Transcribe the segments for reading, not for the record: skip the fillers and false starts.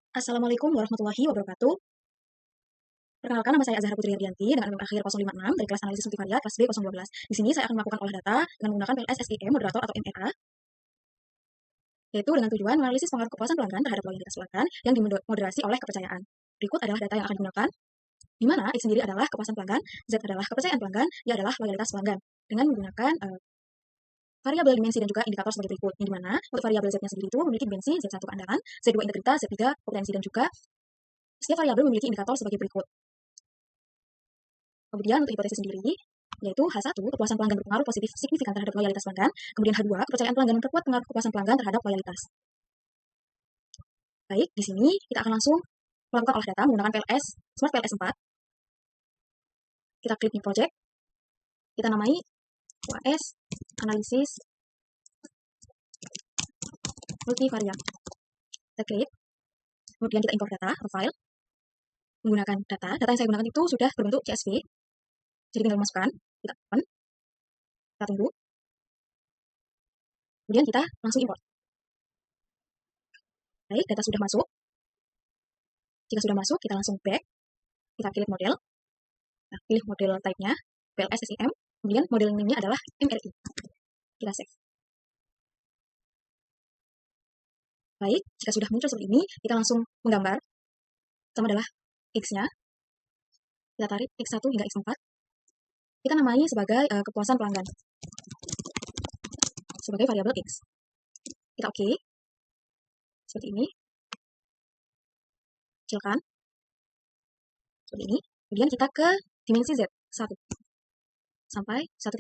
Assalamualaikum warahmatullahi wabarakatuh. Perkenalkan, nama saya Azahra Putri Hardianti dengan NIM akhir 056 dari kelas analisis multivariat kelas B 012. Di sini saya akan melakukan olah data dengan menggunakan PLS SIM moderator atau MRA, yaitu dengan tujuan menganalisis pengaruh kepuasan pelanggan terhadap loyalitas pelanggan yang dimoderasi oleh kepercayaan. Berikut adalah data yang akan digunakan, di mana X sendiri adalah kepuasan pelanggan, Z adalah kepercayaan pelanggan, Y adalah loyalitas pelanggan, dengan menggunakan variabel dimensi dan juga indikator sebagai berikut, yang dimana untuk variabel Z-nya sendiri itu memiliki dimensi Z1 keandalan, Z2 integritas, Z3 kompetensi, dan juga setiap variabel memiliki indikator sebagai berikut. Kemudian untuk hipotesis sendiri, yaitu H1, kepuasan pelanggan berpengaruh positif signifikan terhadap loyalitas pelanggan. Kemudian H2, kepercayaan pelanggan memperkuat pengaruh kepuasan pelanggan terhadap loyalitas. Baik, di sini kita akan langsung melakukan olah data menggunakan PLS, Smart PLS 4. Kita klik New Project. Kita namai UAS Analisis Multivariat. Kita create. Kemudian kita import data, file. Menggunakan data yang saya gunakan itu sudah berbentuk CSV. Jadi tinggal masukkan, kita open. Kita tunggu. Kemudian kita langsung import. Baik, data sudah masuk. Jika sudah masuk, kita langsung back. Kita pilih model. Nah, pilih model type-nya, PLS SIM. Kemudian model name-nya adalah MRI. Kita save. Baik, jika sudah muncul seperti ini, kita langsung menggambar. Pertama adalah X-nya. Kita tarik X1 hingga X4. Kita namai sebagai kepuasan pelanggan. Sebagai variabel X. Kita oke. Seperti ini. Kecilkan. Seperti ini. Kemudian kita ke dimensi Z, 1. Sampai 1.3.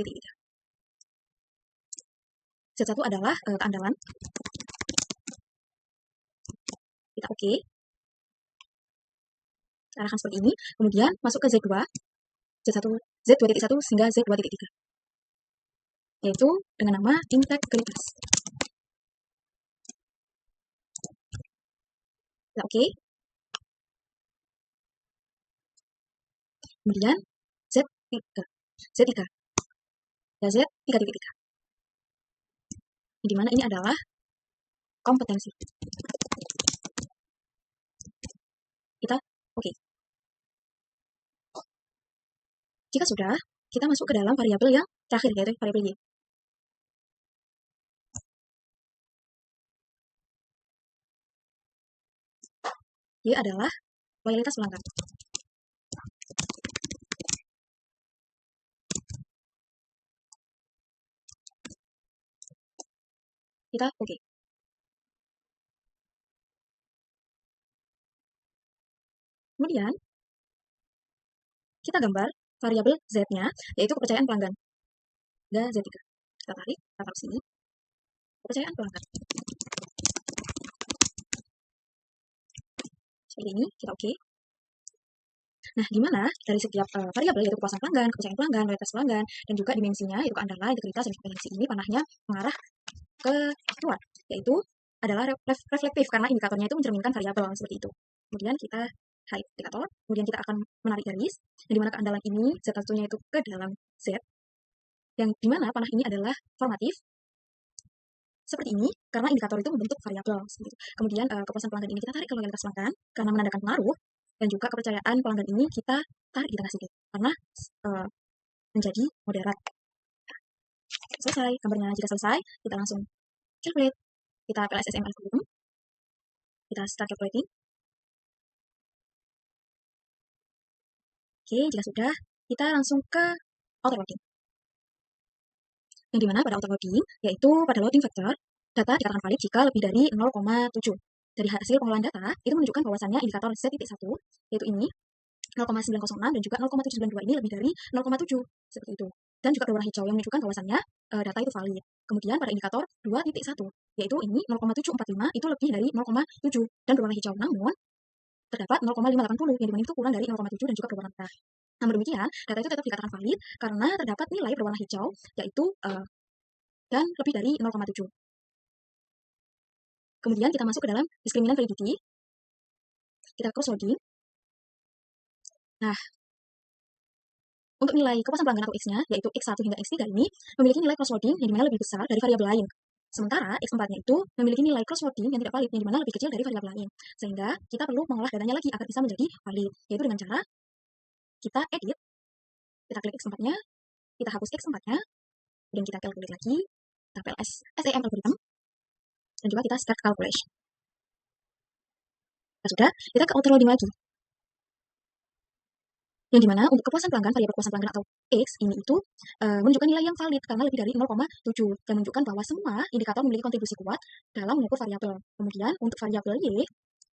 Z1 adalah keandalan. Kita oke. Arahkan seperti ini. Kemudian masuk ke Z2. Z2.1 hingga Z2.3. Yaitu dengan nama integritas. Kita oke. Kemudian Z3. Ya, Z3.3. Di mana ini adalah kompetensi. Kita oke. Jika sudah, kita masuk ke dalam variabel yang terakhir, yaitu variabel Y. Y adalah loyalitas pelanggan. Kita oke. Kemudian, kita gambar variabel Z-nya, yaitu kepercayaan pelanggan. Dan Z3. Kita tarik, kita taruh sini. Kepercayaan pelanggan. Seperti ini, kita oke. Nah, di mana dari setiap variabel, yaitu kepuasan pelanggan, kepercayaan pelanggan, loyalitas pelanggan, dan juga dimensinya, yaitu keandalan, integritas, dan kompetensi ini panahnya mengarah ke luar, yaitu adalah reflektif, karena indikatornya itu mencerminkan variabel seperti itu. Kemudian kita hide indikator, kemudian kita akan menarik garis, yang dimana keandalan ini, Z1-nya itu ke dalam Z, yang dimana panah ini adalah formatif, seperti ini, karena indikator itu membentuk variabel. Kemudian kepuasan pelanggan ini kita tarik ke loyalitas pelanggan, karena menandakan pengaruh, dan juga kepercayaan pelanggan ini kita tarik di tengah sedikit, karena menjadi moderat. Selesai gambarnya. Jika selesai, kita langsung calculate. Kita PLSSM algorithm. Kita start calculating. Oke, jika sudah, kita langsung ke outer loading. Yang dimana pada outer loading, yaitu pada loading vector, data dikatakan valid jika lebih dari 0,7. Dari hasil pengolahan data, itu menunjukkan bahwasannya indikator Z.1, yaitu ini, 0,906 dan juga 0,792 ini lebih dari 0,7. Seperti itu. Dan juga berwarna hijau yang menunjukkan bahwasannya data itu valid. Kemudian pada indikator 2.1, yaitu ini 0,745 itu lebih dari 0,7 dan berwarna hijau. Namun, terdapat 0,580 yang dimana itu kurang dari 0,7 dan juga berwarna merah. Namun demikian, data itu tetap dikatakan valid karena terdapat nilai berwarna hijau, yaitu dan lebih dari 0,7. Kemudian kita masuk ke dalam discriminant validity. Kita cross loading. Nah, untuk nilai kepuasan pelanggan atau X-nya, yaitu X1 hingga X3 ini, memiliki nilai cross loading yang dimana lebih besar dari variabel lain. Sementara X4-nya itu memiliki nilai cross-loading yang tidak valid, yang dimana lebih kecil dari variabel lain. Sehingga kita perlu mengolah datanya lagi agar bisa menjadi valid, yaitu dengan cara kita edit, kita klik X4-nya, kita hapus X4-nya, kemudian kita calculate lagi, kita PLS SEM algorithm, dan juga kita start calculation. Nah, sudah, kita ke auto loading lagi. Yang dimana untuk kepuasan pelanggan, variabel kepuasan pelanggan atau X ini itu menunjukkan nilai yang valid karena lebih dari 0,7 dan menunjukkan bahwa semua indikator memiliki kontribusi kuat dalam mengukur variabel. Kemudian untuk variabel Y,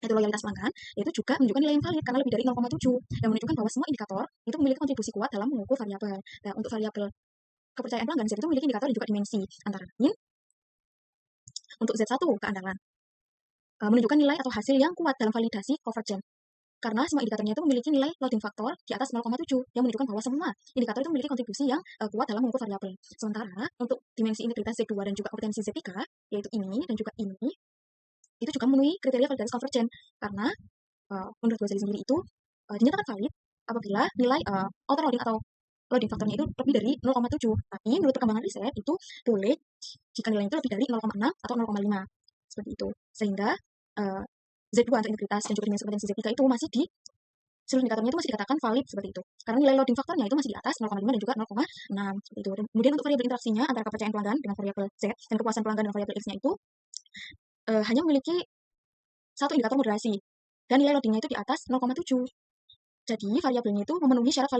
yaitu loyalitas pelanggan, yaitu juga menunjukkan nilai yang valid karena lebih dari 0,7 yang menunjukkan bahwa semua indikator itu memiliki kontribusi kuat dalam mengukur variabel. Nah, untuk variabel kepercayaan pelanggan, Z itu memiliki indikator dan juga dimensi, antara lain untuk Z1 keandalan, menunjukkan nilai atau hasil yang kuat dalam validasi convergent. Karena semua indikatornya itu memiliki nilai loading factor di atas 0,7 yang menunjukkan bahwa semua indikator itu memiliki kontribusi yang kuat dalam mengukur variabel. Sementara untuk dimensi integritas Z2 dan juga kompetensi Z3, yaitu ini dan juga ini, itu juga memenuhi kriteria validasi convergent. Karena menurut Gozali sendiri itu dinyatakan valid apabila nilai auto loading atau loading faktornya itu lebih dari 0,7. Tapi menurut perkembangan riset itu boleh jika nilainya itu lebih dari 0,6 atau 0,5. Seperti itu. Sehingga Z2 untuk integritas dan juga dimensi kompetensi Z3 itu masih di seluruh indikatornya itu masih dikatakan valid seperti itu. Karena nilai loading faktornya itu masih di atas 0,5 dan juga 0,6 seperti itu. Dan kemudian untuk variabel interaksinya antara kepercayaan pelanggan dengan variabel Z dan kepuasan pelanggan dengan variabel X-nya itu hanya memiliki satu indikator moderasi dan nilai loadingnya itu di atas 0,7. Jadi variabelnya itu memenuhi syarat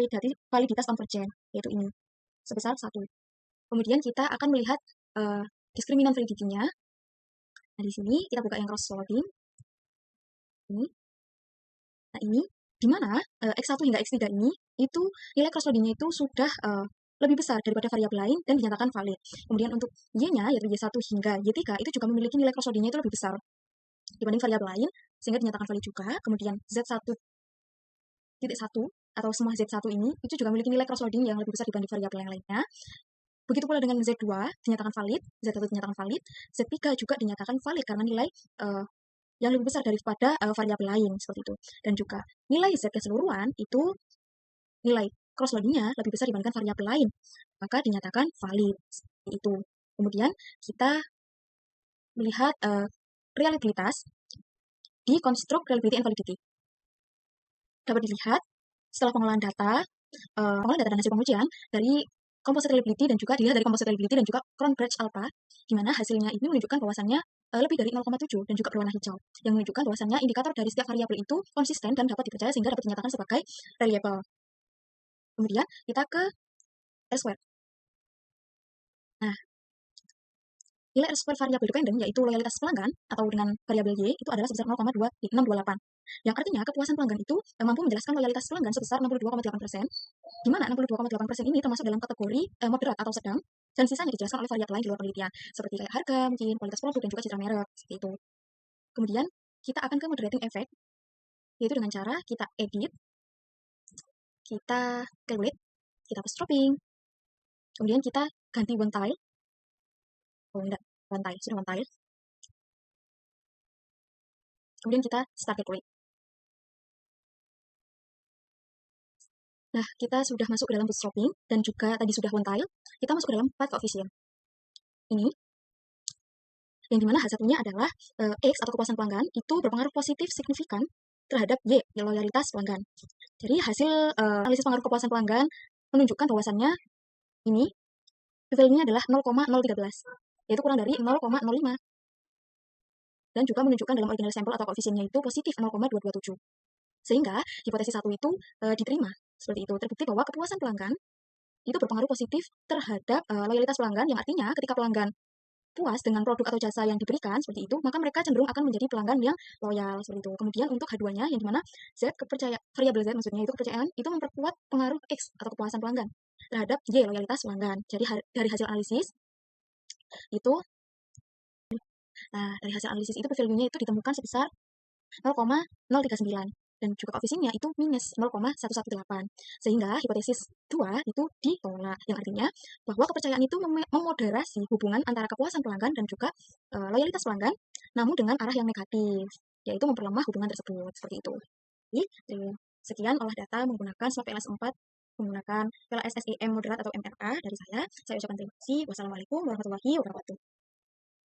validitas convergent, yaitu ini sebesar 1. Kemudian kita akan melihat diskriminan validity-nya. Nah, di sini kita buka yang cross loading. Ini. Nah, ini di mana X1 hingga X3 ini itu nilai cross loading-nya itu sudah lebih besar daripada variabel lain dan dinyatakan valid. Kemudian untuk Y-nya yaitu Y1 hingga Y3 itu juga memiliki nilai cross loading-nya itu lebih besar dibanding variabel lain sehingga dinyatakan valid juga. Kemudian Z1 titik 1 atau semua Z1 ini itu juga memiliki nilai cross loading yang lebih besar dibanding variabel yang lainnya. Begitu pula dengan Z2 dinyatakan valid, Z1 dinyatakan valid, Z3 juga dinyatakan valid karena nilai yang lebih besar daripada variabel lain seperti itu. Dan juga nilai Z keseluruhan itu nilai cross loading-nya lebih besar dibandingkan variabel lain, maka dinyatakan valid seperti itu. Kemudian kita melihat reliabilitas di konstruk reliability and validity. Dapat dilihat setelah pengolahan data dan hasil pengujian dari composite reliability dan juga dilihat dari composite reliability dan juga Cronbridge alpha, di mana hasilnya ini menunjukkan bahwasannya lebih dari 0,7 dan juga berwarna hijau, yang menunjukkan bahwasannya indikator dari setiap variabel itu konsisten dan dapat dipercaya sehingga dapat dinyatakan sebagai reliable. Kemudian kita ke R-square. Nah, nilai R-square variabel dependent yaitu loyalitas pelanggan atau dengan variabel Y itu adalah sebesar 0,2628. Yang artinya kepuasan pelanggan itu mampu menjelaskan loyalitas pelanggan sebesar 62,8%, di mana 62,8% ini termasuk dalam kategori moderat atau sedang, dan sisanya dijelaskan oleh variabel lain di luar penelitian, seperti kayak harga, mungkin kualitas produk, dan juga citra merek, seperti itu. Kemudian kita akan ke moderating effect, yaitu dengan cara kita edit, kita calculate, kita hapus dropping, kemudian kita ganti one tile, sudah one tile, kemudian kita start calculate. Nah, kita sudah masuk ke dalam bootstrapping dan juga tadi sudah one tile, kita masuk ke dalam path coefficient. Ini, yang dimana hasilnya adalah X atau kepuasan pelanggan itu berpengaruh positif signifikan terhadap Y, loyalitas pelanggan. Jadi hasil analisis pengaruh kepuasan pelanggan menunjukkan bahwasannya ini value-nya adalah 0,013, yaitu kurang dari 0,05. Dan juga menunjukkan dalam original sampel atau koefisiennya itu positif 0,227. Sehingga hipotesis 1 itu diterima seperti itu. Terbukti bahwa kepuasan pelanggan itu berpengaruh positif terhadap loyalitas pelanggan, yang artinya ketika pelanggan puas dengan produk atau jasa yang diberikan seperti itu, maka mereka cenderung akan menjadi pelanggan yang loyal seperti itu. Kemudian untuk H2-nya yang dimana Z variabel Z maksudnya itu kepercayaan itu memperkuat pengaruh X atau kepuasan pelanggan terhadap Y loyalitas pelanggan. Jadi dari hasil analisis itu dari hasil analisis itu value-nya itu ditemukan sebesar 0,039 dan juga koefisiennya itu minus 0,118. Sehingga hipotesis 2 itu ditolak, yang artinya bahwa kepercayaan itu memoderasi hubungan antara kepuasan pelanggan dan juga loyalitas pelanggan, namun dengan arah yang negatif, yaitu memperlemah hubungan tersebut, seperti itu. Jadi, sekian olah data menggunakan SWOT PLS 4 menggunakan PLS SEM moderat atau MRA dari saya. Saya ucapkan terima kasih. Wassalamualaikum warahmatullahi wabarakatuh.